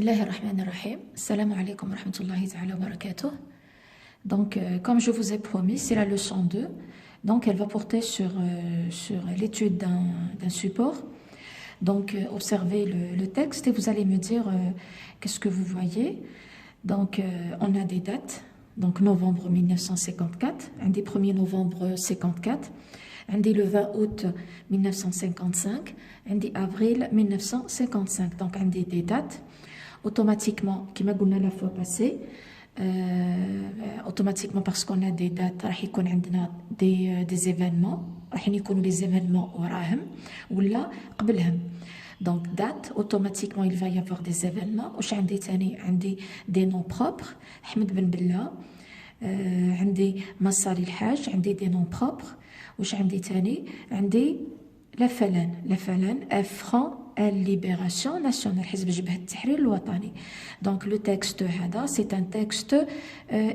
Bismillahirrahmanirrahim. Assalamu alaikum wa rahmatullahi ta'ala wa barakatuh. Donc, comme je vous ai promis, c'est la leçon 2. Donc, elle va porter sur l'étude d'un support. Donc, observez le texte et vous allez me dire qu'est-ce que vous voyez. Donc, on a des dates. Donc, novembre 1954, un des 1er novembre 54, un des le 20 août 1955, un des avril 1955. Donc, un des dates. Automatiquement, qui m'a dit la fois passée, automatiquement parce qu'on a des dates, on a des événements, les événements وراهم ولا قبلهم. Donc date, automatiquement il va y avoir des événements. وش عندي تاني؟ عندي des noms propres. أحمد بن بلة، عندي مصاري الحاج، عندي des noms propres. وش عندي تاني؟ عندي la فلان Front Libération Nationale حزب جبهة التحرير الوطني. Donc le texte هذا c'est un texte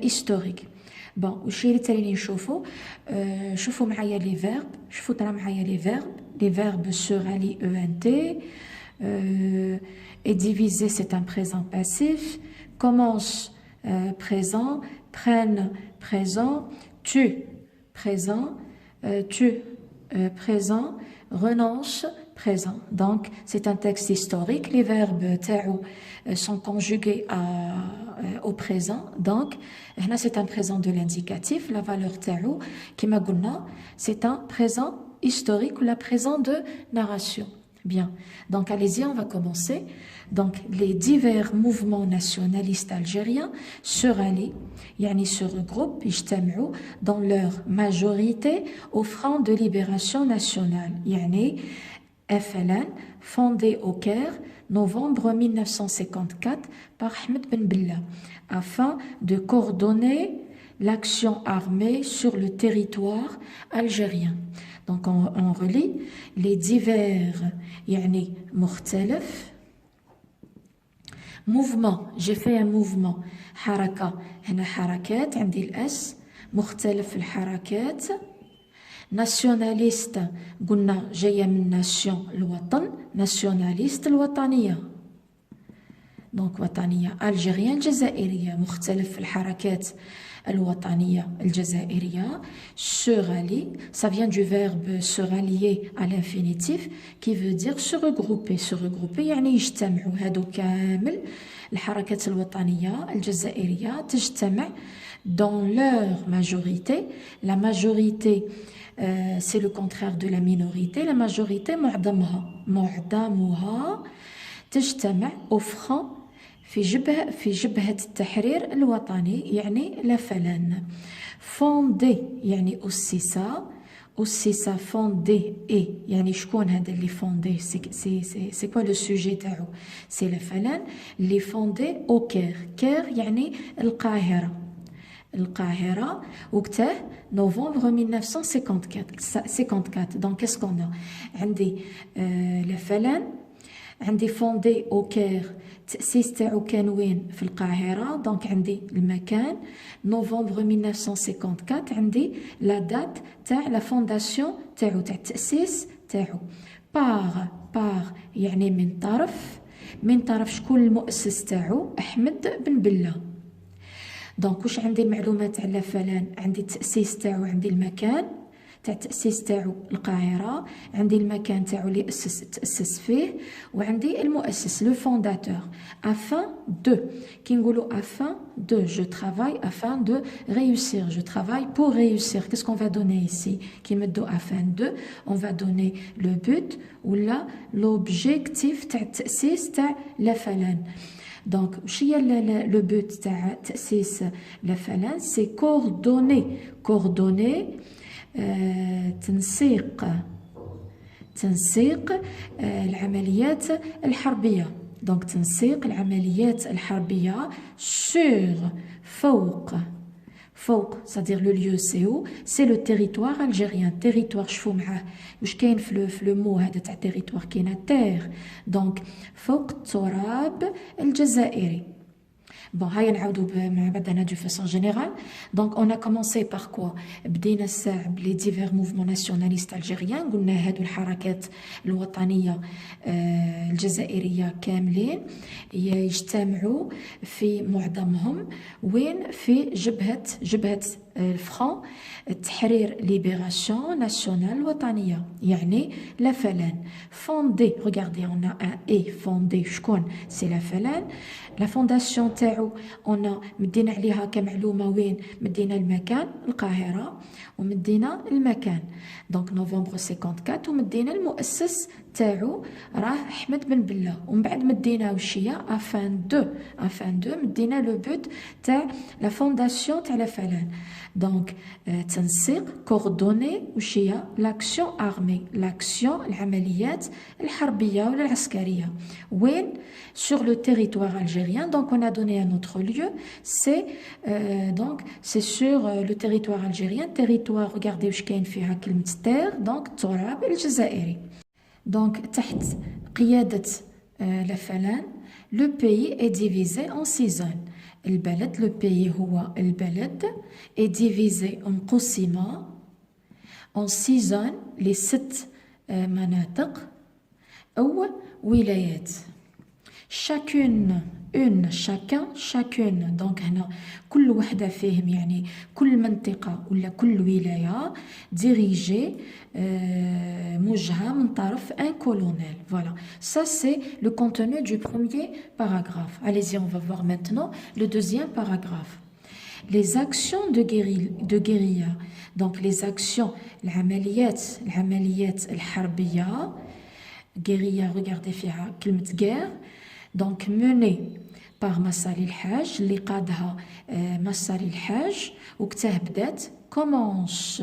historique. Bon, وشي اللي تاني نشوفوا؟ شوفوا معايا les verbes. شوفوا ترى معايا les verbes se rallient ENT. Et diviser c'est un présent passif. Commence présent, prenne présent, tue présent, présent, renonce présent. Donc, c'est un texte historique. Les verbes ta'ou sont conjugués au présent. Donc, là, c'est un présent de l'indicatif. La valeur ta'ou, qui m'a dit, c'est un présent historique ou la présent de narration. Bien. Donc, allez-y, on va commencer. Donc, les divers mouvements nationalistes algériens se rallient, se regroupent, يجتمعوا dans leur majorité au Front de Libération Nationale. FLN, fondé au Caire, novembre 1954 par Ahmed Ben Bella, afin de coordonner l'action armée sur le territoire algérien. Donc on relit les divers مختلف mouvement. J'ai fait un mouvement حركة هنا حركات عندي الأس مختلف الحركات. nationaliste قلنا جاية من ناسيون الوطن nationaliste الوطنية. donc وطنية algérienne الجزائرية مختلف الحركات الوطنية الجزائرية. se rallie, ça vient du verbe se rallier à l'infinitif qui veut dire se regrouper. se regrouper يعني يجتمعوا هادو كامل الحركات الوطنية الجزائرية تجتمع dans leur majorité. La majorité c'est le contraire de la minorité. La majorité معظمها تجتمع au front في جبهة التحرير الوطني لا فلان. fondé أسس fondé et شكون هذا اللي fondé c'est quoi le sujet تاعو؟ c'est la فلان اللي fondé au Caire. Caire القاهرة وقته novembre 1954. donc qu'est-ce qu'on a؟ عندي la فلان، عندي fondé au Caire، تأسيس تاعو كان وين؟ في القاهرة. دونك عندي المكان نوفمبر 1954. عندي لا دات تاع لا فونداسيون تاعو تاع التأسيس تاعو. بار من طرف شكون المؤسس تاعو؟ أحمد بن بلة. دونك واش عندي المعلومات على فلان؟ عندي التأسيس تاعو، عندي المكان تاع التأسيس تاعو القاهرة، عندي المكان تاعو اللي تأسس فيه، وعندي المؤسس لو فونداتور. afin de كي نقولوا afin de je travaille afin de réussir. je travaille pour réussir. qu'est-ce qu'on va donner ici؟ كي نمدوا afin de on va donner le but ولا l'objectif تاع التأسيس تاع لا فلان. Donc, le but تاع تأسيس لا فلان c'est coordonner تنسيق العمليات الحربية. donc تنسيق العمليات الحربية sur فوق c'est-à-dire le lieu c'est où؟ c'est le territoire algérien. territoire شوفوا معاه واش كاين في لو مو هذا تاع territoire؟ كاينه terre. donc فوق التراب الجزائري. Bon, هيا نعاودو مع بعضنا دو فاسون جينيرال. دونك اون ا كومونسي باغ كوا، بدينا الساعة بلي ديفير موفمون ناسيوناليست الجيريان، قلنا هادو الحركات الوطنية الجزائرية كاملين يجتمعوا في معظمهم وين في جبهة الفرون التحرير ليبراسيون ناسيونال وطنية، يعني لا فلان فوندي. ريغاردي اون ا ان اي فوندي، شكون؟ سي لا فلان. لا فونداسيون تاعو اون مدينا عليها كمعلومة وين مدينا المكان القاهرة ومدينا المكان دونك نوفمبر 54 ومدينا المؤسس تاعو راه احمد بن بله. ومن بعد مدينا وشيه افان دو مدينا لو بوت تاع لا فونداسيون تاع لا فلان. دونك تنسيق كوردوني وشيه لاكسيون ارمي، لاكسيون العمليات الحربيه ولا العسكريه وين sur le territoire algérien. Donc on a donné un autre lieu, c'est sur le territoire algérien. Territoire, regardez واش كاين فيها كلمة terre, donc التراب الجزائري. Donc تحت قيادة لا فلان le pays est divisé en 6 zones. البلد le pays هو البلد est divisé قسم en 6 zones les 6 مناطق أو ولايات. chacune chacune دونك هنا كل وحدة فيهم يعني كل منطقة ولا كل ولاية ديريجي موجهة من طرف un colonel. Voilà, ça c'est le contenu du premier paragraphe. Allez-y, on va voir maintenant le deuxième paragraphe. Les actions de guérilla, donc les actions العمليات الحربية. guérilla, regardez فيها كلمة guerre. Donc menée par Massali الحاج اللي قادها Massali الحاج وقتها بدات commence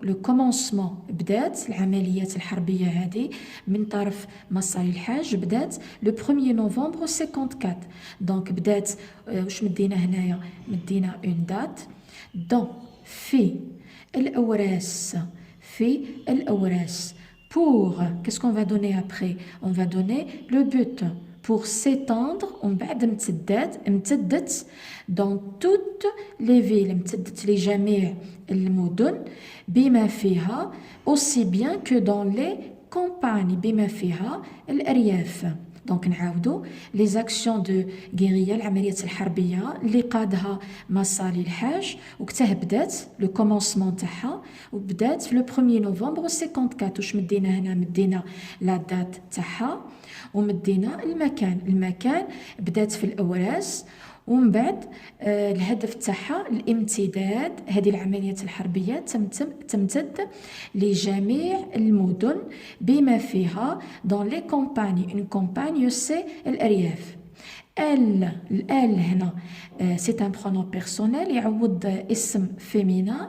لو كومونسمون بدات العمليات الحربيه هذه من طرف مصالي الحاج بدات لو 1 نوفمبر 54. دونك بدات واش مدينا هنايا مدينا اون دات دون في الاوراس pour qu'est-ce qu'on va donner après? On va donner le but pour s'étendre ومن بعد امتدت dans toutes les villes امتدت لجميع المدن بما فيها aussi bien que dans les campagnes بما فيها الأرياف. دونك نعاودو لي زاكسيون دو غيريا العمليات الحربيه اللي قادها مصالي الحاج وقتها بدات لو كومونسمون تاعها وبدات في لو 1 نوفمبر 54. واش مدينا هنا مدينا لا دات تاعها ومدينا المكان بدات في الأوراس ومن بعد الهدف تاعها الامتداد. هذه العمليات الحربيه تمتد لجميع المدن بما فيها dans les campagnes. une campagne c'est الارياف. ال هنا c'est un pronom personnel يعوض اسم féminin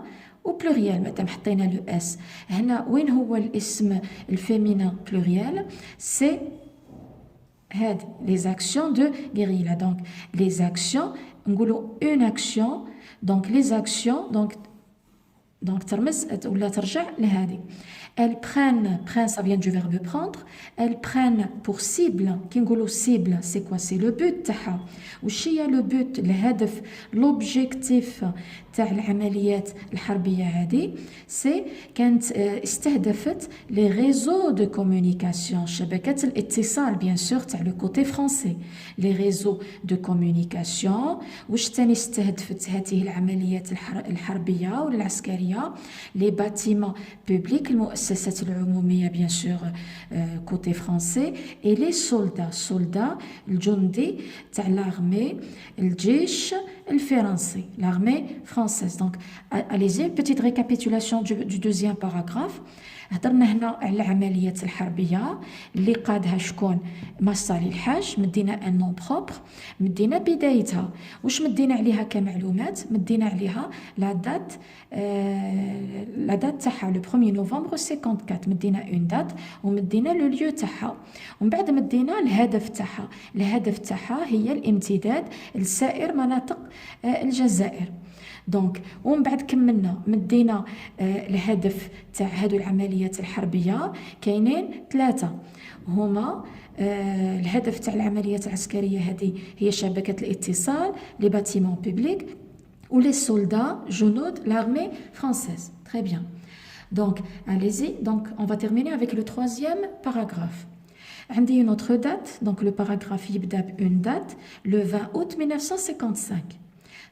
و بلوريال مادام حطينا لو اس. هنا وين هو الاسم الفيمينا بلوريال؟ سي هاد les actions de guérilla. donc les actions نقولوا une action donc les actions donc ترمز ولا ترجع لهذه. elles prennent ça vient du verbe prendre. elles prennent pour cible كي نقولوا cible c'est quoi? c'est le but تاعها. وش هي le but الهدف l'objectif تاع العمليات الحربيه هذه؟ سي كانت استهدفت لي ريزو دو كومونيكاسيون شبكات الاتصال بيان سور تاع لو كوتي فرونسي. لي ريزو دو كومونيكاسيون. واش تاني استهدفت هذه العمليات الحربيه ولا العسكريه؟ لي باتيمون بوبليك المؤسسات العموميه بيان سور كوتي فرونسي. اي لي سولدا الجندي تاع لاغمي الجيش الفرنسي l'armée française. donc allez-y, petite récapitulation du deuxième paragraphe. هضرنا هنا على العمليات الحربيه اللي قادها شكون؟ مصالي الحاج. مدينا ان نون بروبر مدينا بدايتها. واش مدينا عليها كمعلومات؟ مدينا عليها لا دات تاعها لو 1 نوفمبر 54. مدينا اون دات ومدينا لو ليو تاعها ومن بعد مدينا الهدف تاعها. الهدف تاعها هي الامتداد لسائر مناطق الجزائر. دونك ومن بعد كملنا مدينا الهدف تاع هادو العمليات الحربية. كاينين 3 هما الهدف تاع العمليات العسكرية هذه هي شبكة الاتصال لي باتيمون بوبليك ou les soldats جنود l'armée française. Très bien. Donc, allez-y. Donc, on va terminer avec le 3e paragraphe. عندي une autre date. Donc, le paragraphe يبدأ une date, le 20 août 1955.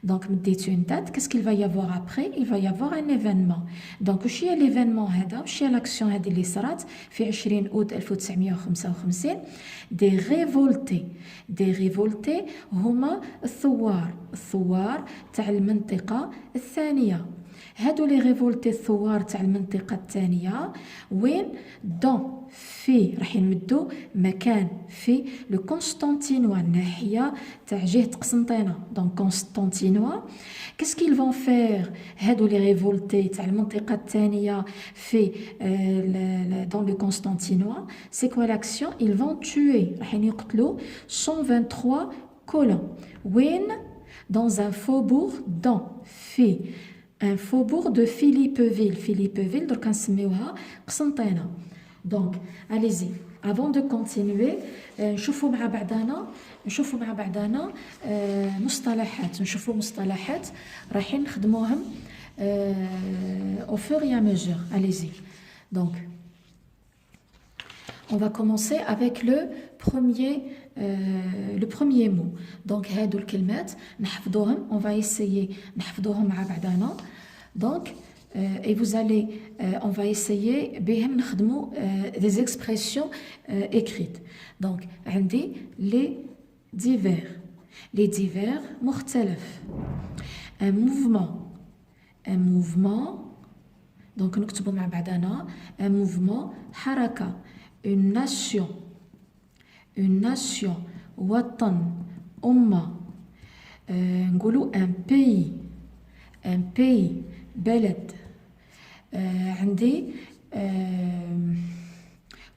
Donc, مديت une date. Qu'est-ce qu'il va y avoir après? Il va y avoir un événement. Donc, وش هي l'événement هذا؟ وش هي l'action هذه اللي صارت في 20 août 1955؟ des révoltés. des révoltés هما الثوار تاع المنطقة الثانية. هادو لي ريفولتي الثوار تاع المنطقة الثانية وين؟ دون في راح يمدوا مكان في لو قسطنطينوا الناحية تاع جهة قسنطينة. دونك قسطنطينوا كيسكيل فون فير هادو لي ريفولتي تاع المنطقة الثانية في دون لو قسطنطينوا سي كوا لاكسيون ils vont tuer راح يقتلوا 123 colons وين؟ dans un faubourg dans في un faubourg de Philippeville. Philippeville, donc نسميوها قسنطينة. Donc, allez-y. Avant de continuer, نشوفوا مع بعضنا مصطلحات رايحين نخدموهم au fur et à mesure. Allez-y. Donc, on va commencer avec le premier mot. Donc, هادو الكلمات نحفظوهم. On va essayer نحفظوهم مع بعضنا. Donc, et vous allez, on va essayer بهم نخدموا des expressions écrites. Donc, عندي les divers مختلف. Un mouvement. Donc, نكتبوا مع بعضنا. Un mouvement حركة. Une nation وطن أمة. نقولوا un pays بلد. عندي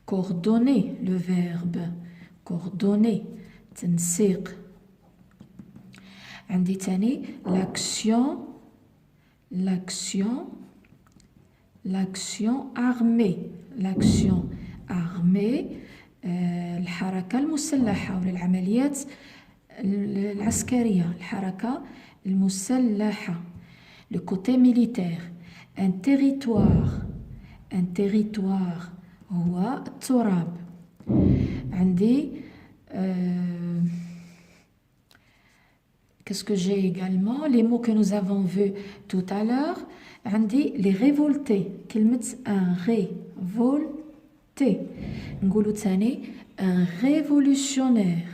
coordonner le verbe coordonner تنسيق. عندي تاني l'action armée الحركة المسلحة ولا العمليات العسكرية. الحركة المسلحة le côté militaire. un territoire هو التراب. عندي qu'est-ce que j'ai également les mots que nous avons vus tout à l'heure. عندي les révoltés. كلمة un révolté. نقولوا تاني un révolutionnaire.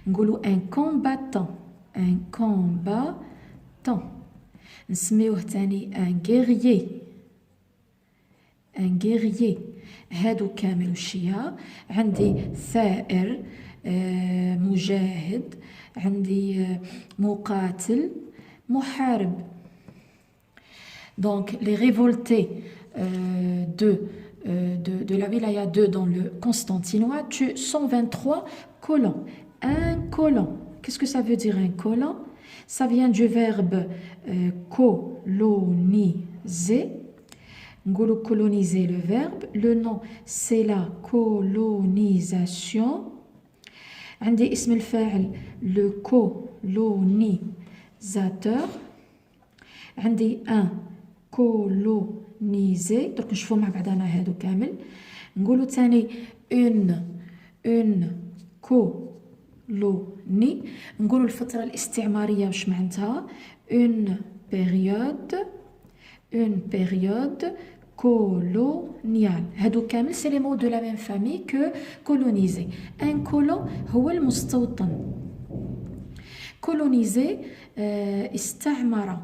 نقولوا un combattant. نسميوه تاني un guerrier. هادو كامل وشيها. عندي ثائر مجاهد. عندي مقاتل محارب. Donc les révoltés de la wilaya 2 dans le Constantinois tuent 123 colons. Un colon. Qu'est-ce que ça veut dire un colon? Ça vient du verbe coloniser. نقولوا coloniser le verbe. Le nom c'est la colonisation. عندي اسم الفاعل le colonisateur. عندي un colonisé. درك نشوفوا مع بعضنا هادو كامل. نقولوا تاني une coloni. نقولوا الفترة الاستعمارية واش معناتها une période coloniale. هادو كامل c'est les mots de la même famille que coloniser. un colon هو المستوطن. coloniser استعمر.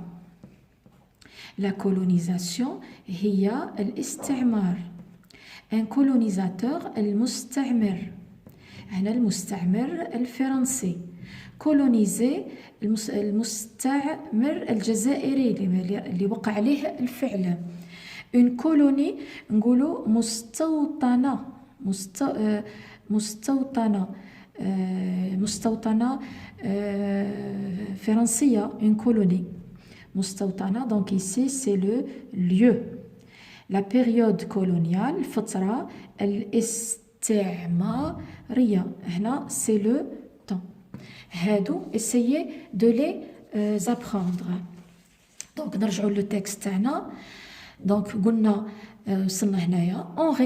la colonisation هي الاستعمار. un colonisateur المستعمر. هنا المستعمر الفرنسي. coloniser المستعمر الجزائري اللي وقع عليه الفعل. une colonie نقولوا مستوطنة. مستوطنة فرنسية, une colonie. مستوطنة, donc ici c'est le lieu. La période coloniale, فترة الاستعمارية, هنا c'est le temps. هادو essayez de les apprendre. Donc نرجعوا لو تكست تاعنا. دونك قلنا وصلنا هنايا اون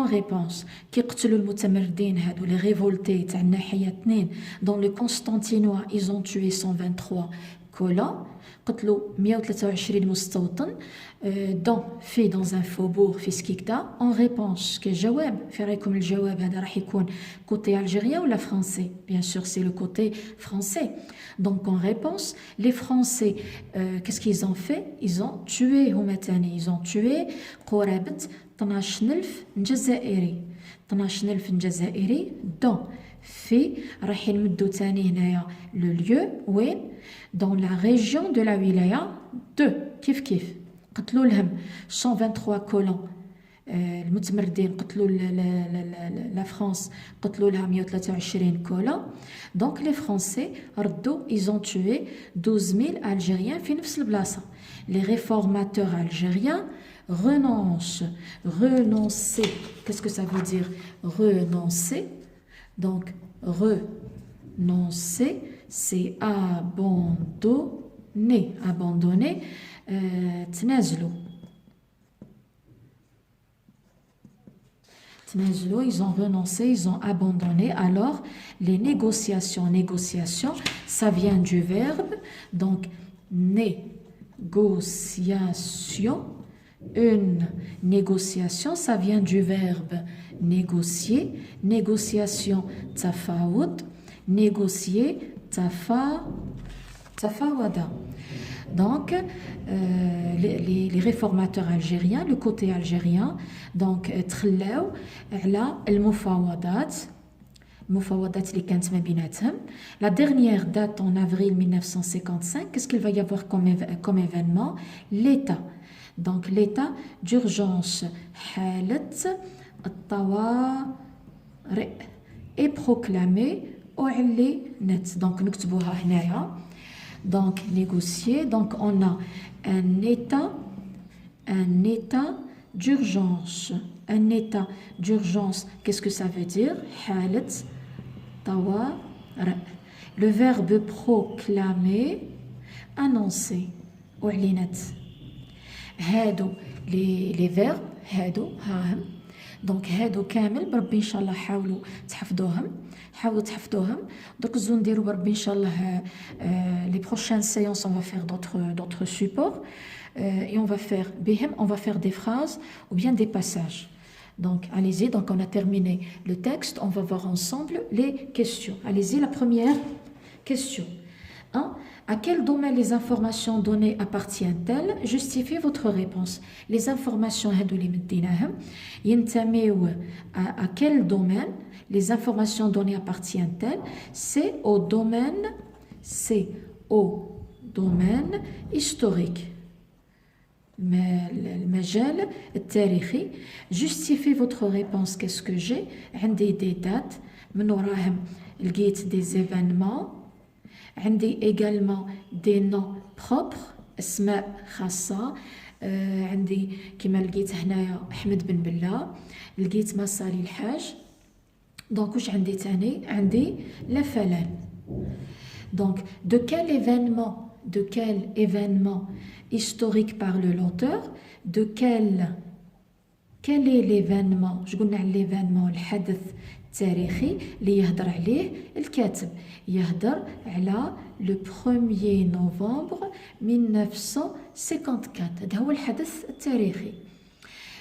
ريبونس كي قتلوا المتمردين هادو لي ريفولتي تاع الناحيه 2 دون لو كونستانتينوا ايزون توي 123 كولون, قتلوا 123 مستوطن دون ان فوبور في سكيكتا. اون ريبونس كجواب, في رايكم الجواب هذا راح يكون كوتي الجيريان ولا فرنسي؟ بيان سور سي لو كوتي فرنسي. دونك اون ريبونس لي فرنسي qu'est-ce qu'ils ont fait? Ils ont tué هما تاني, ils ont tué قرابة 12000 جزائري, 12000 جزائري دون في راح نمدو تاني هنايا لو ليو وين dans la région de la wilaya de كيف قتلوا لهم 123 كولون, المتمردين قتلوا لا فرانس قتلوا لها 123 كولون. دونك لي فرونسي ردوا ils ont tué 12000 algériens في نفس البلاصه. les réformateurs algériens renoncer, qu'est-ce que ça veut dire renoncer? Donc renoncer c'est abandonner. تنازلوا, ils ont renoncé, ils ont abandonné. Alors les négociations, ça vient du verbe, donc négociation. Une négociation, ça vient du verbe négocier. Négociation, tafawud. Négocier, tafawada. Donc, les réformateurs algériens, le côté algérien, donc, تخلاو على المفاوضات اللي كانت ما بيناتهم. La dernière date en avril 1955, qu'est-ce qu'il va y avoir comme événement? L'état. Donc, l'état d'urgence حالة الطوارئ est proclamé أعلنت. Donc, نكتبوها هنايا. Donc, négocier. Donc, on a un état d'urgence. Un état d'urgence, qu'est-ce que ça veut dire? حالة طوارئ. Le verbe proclamer, annoncer. أعلنت. هادو les verbes, هادو هاهم. دونك هادو كامل بربي ان شاء الله حاولوا تحفظوهم. درك نديروا بربي ان شاء الله les prochaines séances on va faire d'autres supports et on va faire des phrases ou bien des passages. Donc allez-y, donc on a terminé le texte, on va voir ensemble les questions. Allez-y, la première question. 1. À quel domaine les informations données appartiennent-elles? Justifiez votre réponse. Les informations à quel domaine les informations données appartiennent-elles? C'est au domaine historique. المجال التاريخي. Justifiez votre réponse. Qu'est-ce que j'ai? عندي des dates, من وراهم لقيت des événements. عندي également des noms propres, اسماء خاصة. عندي كما لقيت هنايا أحمد بن بلة, لقيت مصالي الحاج. دونك واش عندي تاني؟ عندي لا فلان. دونك de quel événement historique parle l'auteur? De quel est l'événement? جو قلنا على l'événement الحدث التاريخي اللي يهدر عليه الكاتب. يهدر على le 1er novembre 1954. هذا هو الحدث التاريخي.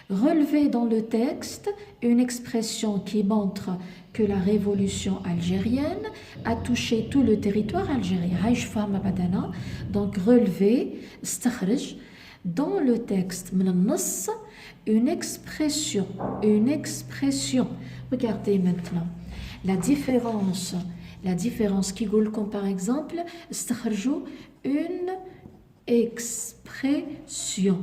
Relevez dans le texte une expression qui montre que la révolution algérienne a touché tout le territoire algérien. هاي فاهمة بدنا. Donc relevez, استخرج dans le texte من النص une expression. Regardez maintenant la différence qui goule comme par exemple استخرجوا une expression.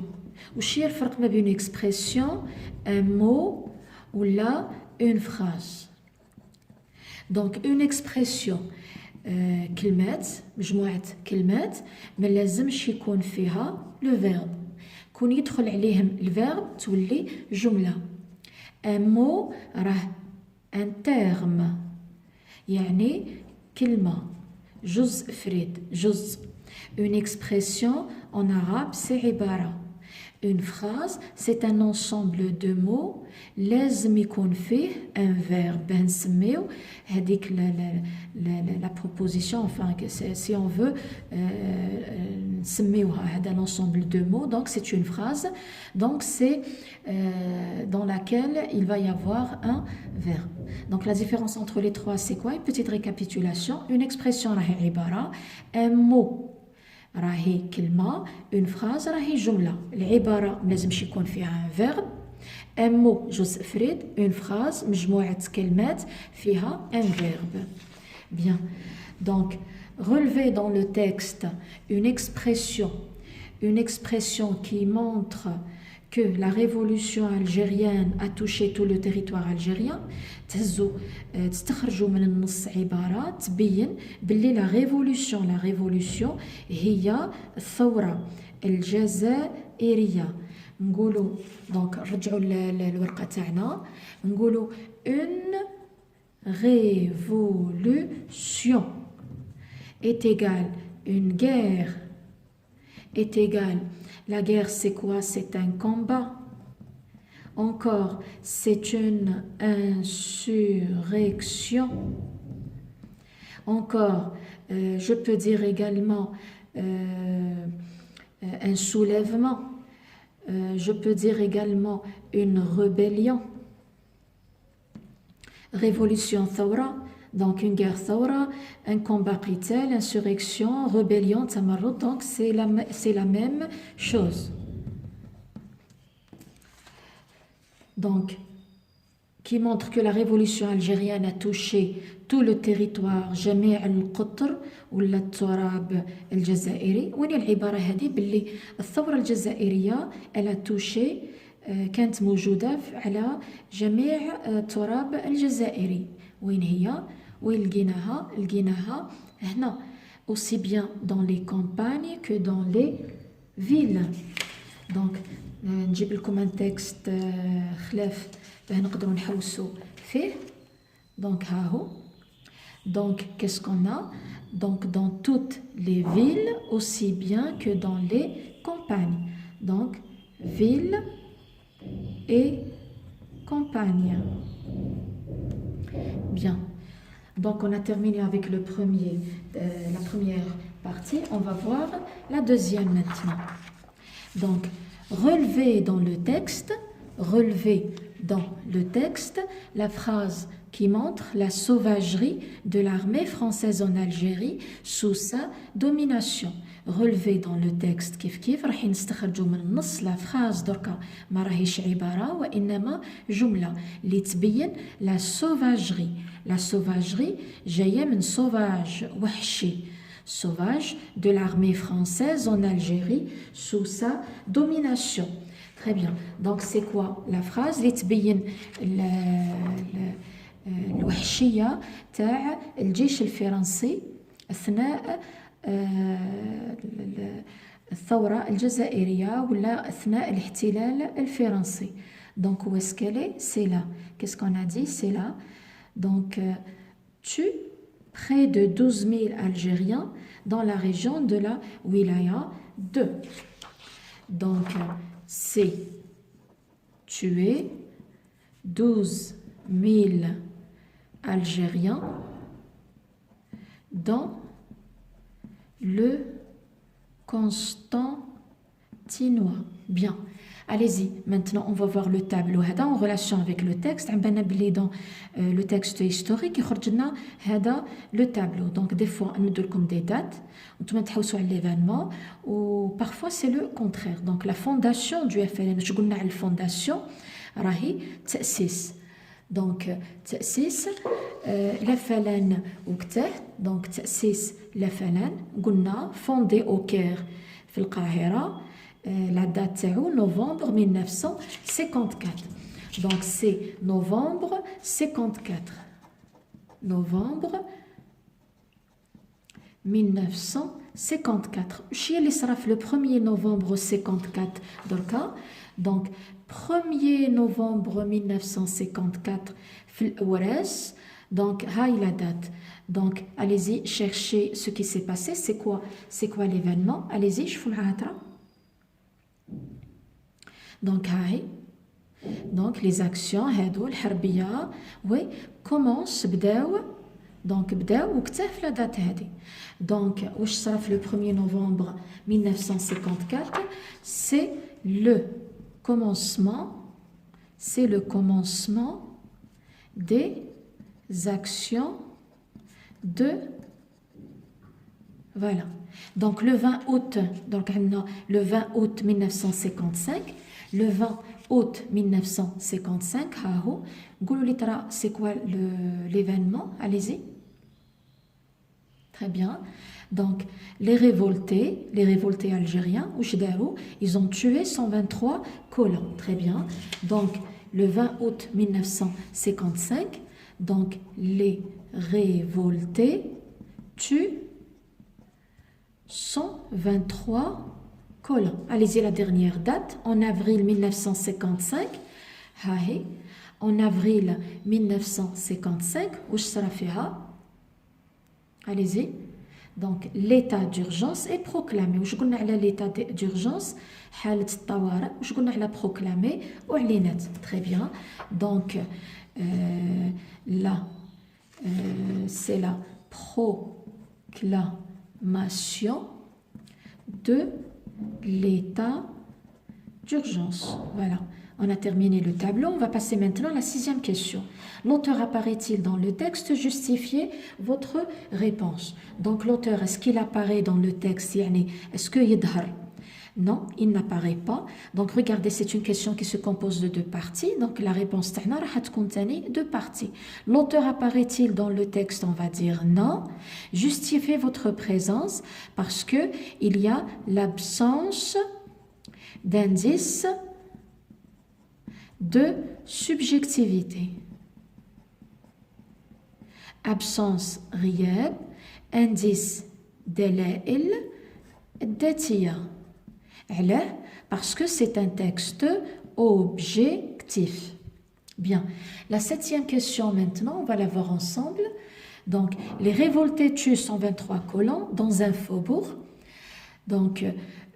وش هي الفرق ما بين expression, un mot ou là une phrase? Donc une expression كلمات مجموعة كلمات ما لازمش يكون فيها لو فيرب كون يدخل عليهم الفيرب تولي جملة ان مو راه ان تيرم يعني كلمة جزء فريد جزء une expression en arabe c'est عبارة une phrase c'est un ensemble de mots لازم يكون فيه un verbe نسميو هذيك la proposition enfin si on veut نسميوها هذا un ensemble de mots donc c'est une phrase donc c'est dans laquelle il va y avoir un verbe donc la différence entre les trois c'est quoi une petite récapitulation une expression راهي عبارة un mot راهي كلمة une phrase راهي جملة العبارة ملازمش يكون فيها un verbe un mot جزء فريد une phrase مجموعة كلمات فيها un verbe bien donc relever dans le texte une expression qui montre que la révolution algérienne a touché tout le territoire algérien تستخرجوا من النص عبارة تبين باللي la révolution هي الثورة الجزائرية نقولوا دونك رجعوا الورقة تاعنا نقولوا une révolution est égale une guerre est égale la guerre c'est quoi c'est un combat encore c'est une insurrection encore je peux dire également un soulèvement je peux dire également une rébellion révolution thawra donc une guerre thawra un combat qital insurrection rébellion tamarrud donc c'est la même chose donc qui montre que la révolution algérienne a touché tout le territoire جميع القطر ولا التراب الجزائري وين العبارة هذه باللي الثورة الجزائرية elle a touché كانت موجودة على جميع التراب الجزائري وين هي وين لقيناها هنا aussi bien dans les campagnes que dans les villes donc نجيب لكم un texte خلاف باه نقدروا نحوسوا فيه donc ها هو donc qu'est-ce qu'on a donc dans toutes les villes aussi bien que dans les campagnes donc ville et campagne bien donc on a terminé avec la première partie on va voir la deuxième maintenant donc relever dans le texte la phrase qui montre la sauvagerie de l'armée française en Algérie sous sa domination. Relever dans le texte كيف راح نستخرجوا من النص la phrase دركا ما راهيش عبارة وإنما جملة اللي تبين la sauvagerie. La sauvagerie جاية من sauvage وحشي. Sauvage de l'armée française en Algérie sous sa domination. Très bien. Donc c'est quoi la phrase اللي تبين الوحشية تاع الجيش الفرنسي أثناء الثورة الجزائرية ولا أثناء الاحتلال الفرنسي. Donc où est-ce qu'elle est? C'est là. Qu'est-ce qu'on a dit? C'est là. Donc tue près de 12 000 Algériens dans la région de la Wilaya 2. Donc c'est tuer 12 000 Algériens dans le Constantinois. Bien. Allez-y, maintenant on va voir le tableau هذا en relation avec le texte. عم بلي dans le texte historique يخرج لنا هذا le tableau. Donc des fois ندير لكم des dates وانتم تحوسوا على l'événement ou parfois c'est le contraire. Donc la fondation du FLN واش قلنا على الفونداسيون راهي تأسيس. Donc تأسيس الFLN وقته donc تأسيس الFLN قلنا fondé au Caire في القاهرة. La date c'est novembre 1954. Donc c'est novembre 54. novembre 1954. Chien les sera le 1er novembre 54 دركا. Donc 1er novembre 1954 في الأوراس. Donc هاي la date. Donc allez-y chercher ce qui s'est passé. C'est quoi l'événement? Allez-y شوفوا معاها ترى. Donc هاي. Donc les actions هادو الحربية oui commence بداو. Donc بداو وقتها في la date هادي. Donc واش صرا في le 1er novembre 1954 c'est le commencement des actions de voilà. Donc le 20 août donc le 20 août 1955 le 20 août 1955 ها هو نقولوا لي ترى c'est quoi l'événement allez-y. Très bien. Donc, les révoltés algériens, ils ont tué 123 colons. Très bien. Donc, le 20 août 1955, donc les révoltés tuent 123 colons. Allez-y, la dernière date, en avril 1955. En avril 1955, où sera fait? Allez-y. Donc, l'état d'urgence est proclamé. Je connais l'état d'urgence, حالة الطوارئ. Je connais la proclamé ou أعلنت. Très bien. Donc, là, c'est la proclamation de l'état d'urgence. Voilà. On a terminé le tableau. On va passer maintenant à la 6e question. L'auteur apparaît-il dans le texte? Justifiez votre réponse. Donc l'auteur, est-ce qu'il apparaît dans le texte? Est-ce qu'il يظهر? Non, il n'apparaît pas. Donc regardez, c'est une question qui se compose de 2 parties. Donc la réponse تاعنا راح تكون تاني 2 parties. L'auteur apparaît-il dans le texte? On va dire non. Justifiez votre présence parce que il y a l'absence d'indice de subjectivité. Absence غياب indice دلائل الذاتية. علاه? Parce que c'est un texte objectif. Bien. La 7e question maintenant, on va la voir ensemble. Donc, les révoltés tuent 123 colons dans un faubourg. Donc,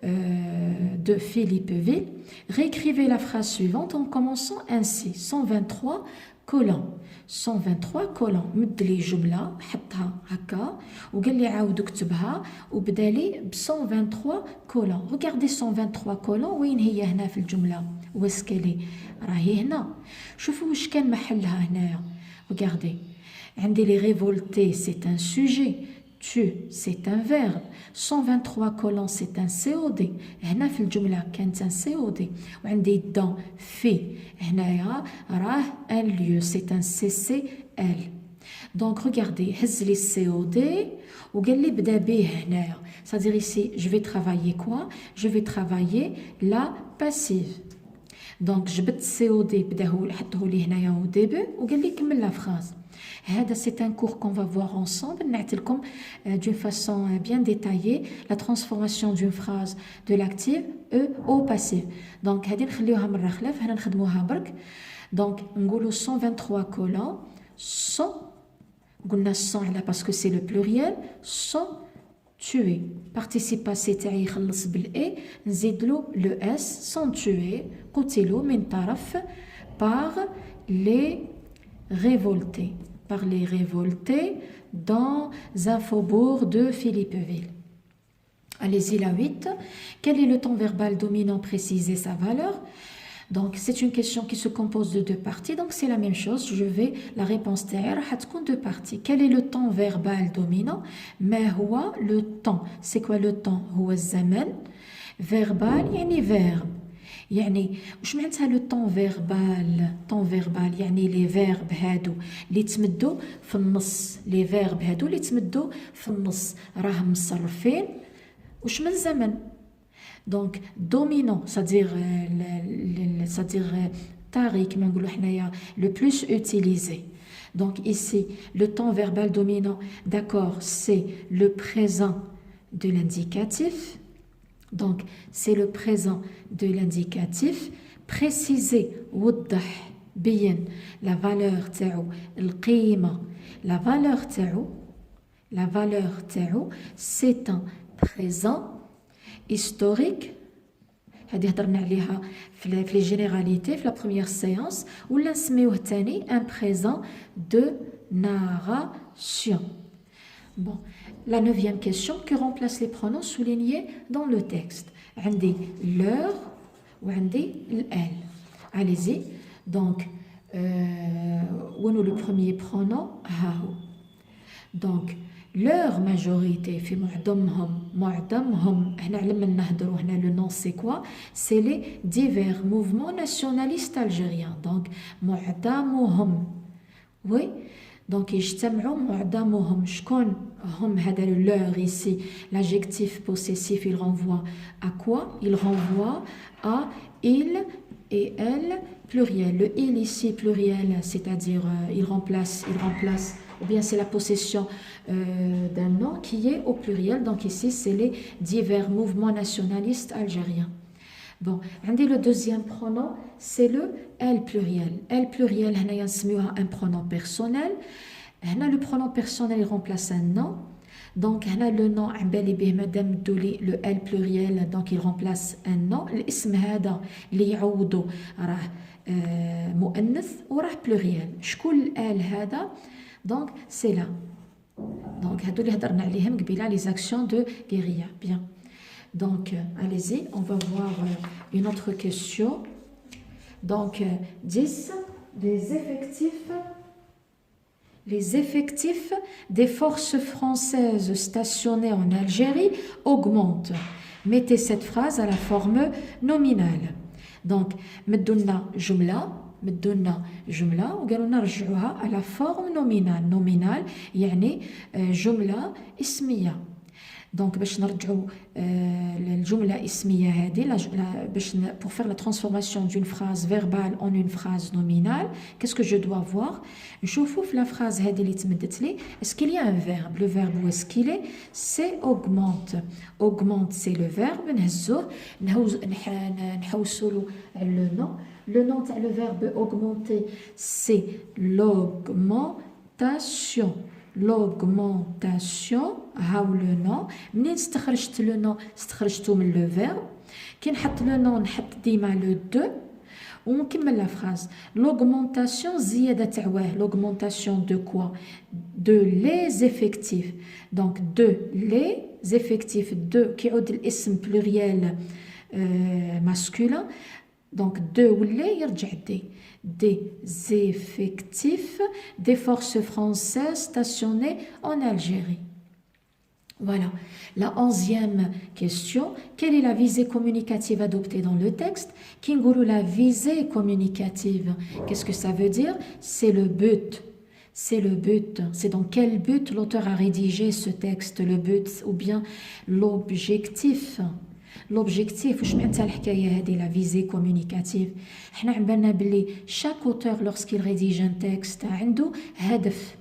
de Philippeville. Réécrivez la phrase suivante en commençant ainsi. 123 colons. 123 colons. مد لي جملة حطها هكا وقال لي عاود اكتبها وبدا لي ب 123 colons. Regardez 123 colons وين هي هنا في الجملة؟ واسكالي راهي هنا. شوفوا واش كان محلها هنايا. Regardez. عندي les révoltés c'est un sujet. Tu, c'est un verbe. 123 colons, c'est un COD. هنا في الجملة كانت un COD. وعندي dans في هنايا راه un lieu, c'est un CCL. Donc regardez, هز لي COD وقال لي بدا به هنايا. C'est-à-dire ici, je vais travailler quoi? Je vais travailler la passive. Donc جبت COD بداه حطه لي هنايا au début وقال لي كمل la phrase. C'est un cours qu'on va voir ensemble d'une façon bien détaillée la transformation d'une phrase de l'active au passif. Donc هذه نخليوها مرة خلاف هنا نخدموها برك. Donc نقولوا 123 colons 100 قلنا 100 على parce que c'est le pluriel 100 tués. Participe passé تاعي يخلص بالاي نزيدلو le s 100 tués قتلوا من طرف par les révoltés. Par les révoltés dans un faubourg de Philippeville. Allez-y, la 8. Quel est le temps verbal dominant? Précisez sa valeur. Donc, c'est une question qui se compose de 2 parties. Donc, c'est la même chose. La réponse تاعي راح تكون 2 parties. Quel est le temps verbal dominant? ما هو le temps? C'est quoi le temps? هو الزمن. Verbal يعني verbe. يعني واش معناتها لو طون فيربال يعني لي فيرب هادو اللي تمدوا في النص لي فيرب هادو اللي تمدوا في النص راهم مصرفين واش من زمن دونك دومينون صدير طاغي كما نقولوا حنايا لو بلوس اوتيليزي Donc ici, le temps verbal dominant, d'accord, c'est le présent de l'indicatif. Donc, c'est le présent de l'indicatif. Préciser, وضح, بين, la valeur تاعو, القيمة, la valeur تاعو, c'est un présent historique. هذه هضرنا عليها في les généralités في la première séance. ولا نسميوه ثاني un présent de narration. Bon, la 9e question, que remplace les pronoms soulignés dans le texte? عندي leur وعندي elle. Allez-y. Donc, où est le premier pronom? هاهو. Donc, leur majorité في معظمهم هنا علما نهضروا هنا le nom c'est quoi? C'est les divers mouvements nationalistes algériens. Donc, معظمهم. Oui. Donc, يجتمعوا معظمهم. شكون هم هذا leur ici? L'adjectif possessif, il renvoie à quoi? Il renvoie à il et elle pluriel. Le il ici pluriel, c'est-à-dire il remplace, ou bien c'est la possession d'un nom qui est au pluriel. Donc ici, c'est les divers mouvements nationalistes algériens. Bon, le deuxième pronom, c'est le elle pluriel. Elle pluriel, un pronom personnel. Le pronom personnel, il remplace un nom. Donc, le nom, madame Douli, le elle pluriel, donc il remplace un nom. L'ism hada, li yaoudou, rah mu'annath, ou rah pluriel. Shkoul elle hada, donc c'est là. Donc, les actions de guérilla. Bien. Donc, allez-y, on va voir une autre question. Donc, 10, les effectifs des forces françaises stationnées en Algérie augmentent. Mettez cette phrase à la forme nominale. Donc, مدونا جملة وقالوا نرجعوها à la forme nominale. Nominale يعني جملة اسمية. Donc, باش نرجعوا الجملة اسمية هذه pour faire la transformation d'une phrase verbale en une phrase nominale, qu'est-ce que je dois voir? نشوفوا في la phrase هذه اللي تمدت لي, est-ce qu'il y a un verbe? Le verbe où est-ce qu'il est? C'est augmente. Augmente, c'est le verbe. نهزوه نحوسوا له le nom. Le nom تاع le verbe augmenter, c'est l'augmentation. L'augmentation, le nom. منين استخرجت le nom? استخرجته من le verbe. كي نحط le nom نحط ديما le de. ونكمل la phrase. L'augmentation زيادة تاع l'augmentation de quoi? De les effectifs. Donc de les effectifs. De qui يعود الاسم pluriel masculin. Donc de ou les يرجع des effectifs des forces françaises stationnées en Algérie. Voilà. La 11e question. Quelle est la visée communicative adoptée dans le texte? Kingoulou, la visée communicative. Qu'est-ce que ça veut dire? C'est le but. C'est le but. C'est dans quel but l'auteur a rédigé ce texte? Le but ou bien l'objectif. L'objectif, واش معناتها الحكايه هذه la visée communicative. حنا عم بالنا بلي chaque auteur lorsqu'il rédige un texte عنده هدف.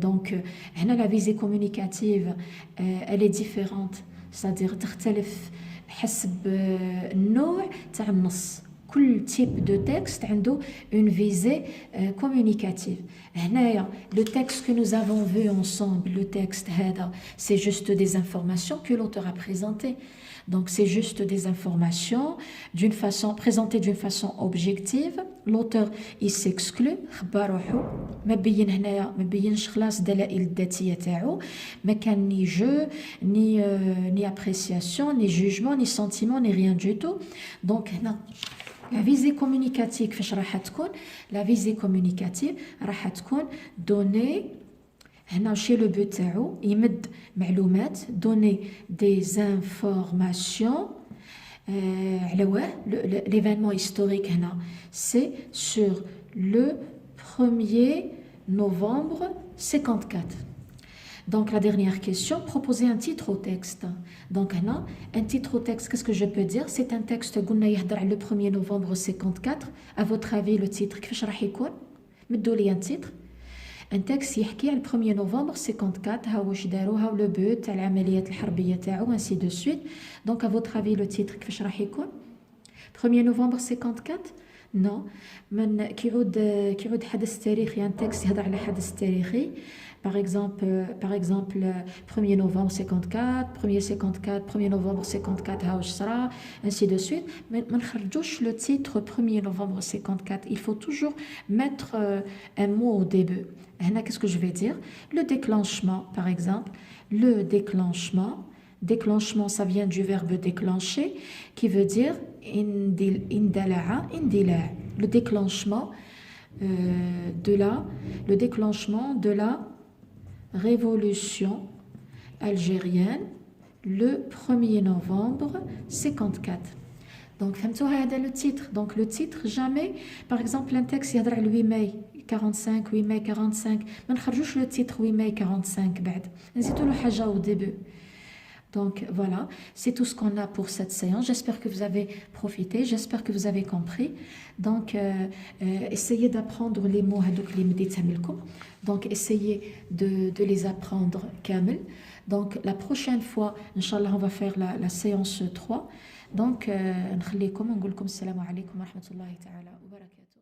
Donc هنا la visée communicative elle est différente, c'est-à-dire تختلف حسب النوع تاع النص. كل type de texte عنده une visée communicative. هنايا le texte que nous avons vu ensemble, le texte هذا, c'est juste des informations que l'auteur a présentées. Donc c'est juste des informations présentées d'une façon objective. L'auteur il s'exclut, خبا روحو ما بينش خلاص دلائل الذاتيه تاعو, ما كان ni jeu ni appréciation ni jugement ni sentiment ni rien du tout. Donc هنا la visée communicative فاش راح تكون? La visée communicative راح تكون donner هنا شي لو بوت تاعو يمد معلومات, donner des informations على واه l'événement historique هنا c'est sur le 1er novembre 54. Donc, la dernière question, proposer un titre au texte. Donc, là, un titre au texte, qu'est-ce que je peux dire? C'est un texte قلنا يهدر على le 1er novembre 54. À votre avis, le titre, كيفاش راح يكون؟ مدوا لي un titre. Un texte يحكي على 1er novembre 54. ها واش داروا، ها لو بوت تاع العمليات الحربية تاعو ainsi de suite. Donc, à votre avis, le titre, كيفاش راح يكون؟ 1er novembre 54. Non. من كيعود حدث تاريخي، un texte يهدر على حدث تاريخي. Par exemple, 1er novembre 54, 1er 54, 1er novembre 54, هاوش صرا, ainsi de suite. Mais ما نخرجوش le titre 1er novembre 54. Il faut toujours mettre un mot au début. هنا, qu'est-ce que je vais dire? Le déclenchement, par exemple. Le déclenchement. Déclenchement, ça vient du verbe déclencher, qui veut dire indala'a, indila'. Le déclenchement de la révolution algérienne le 1er novembre 54. Donc, فهمتوا هذا le titre. Donc, le titre, jamais, par exemple, un texte يهضر على 8 mai 45, 8 mai 45, ما نخرجوش le titre 8 mai 45 بعد. نزيدوا له حاجة au début. Donc voilà, c'est tout ce qu'on a pour cette séance. J'espère que vous avez profité, j'espère que vous avez compris. Donc essayez d'apprendre les mots هذوك اللي مديتهم لكم. Donc essayez de les apprendre كامل. Donc la prochaine fois, Inch'Allah, on va faire la séance 3. Donc نخليكم ونقول لكم السلام عليكم ورحمة الله تعالى وبركاته.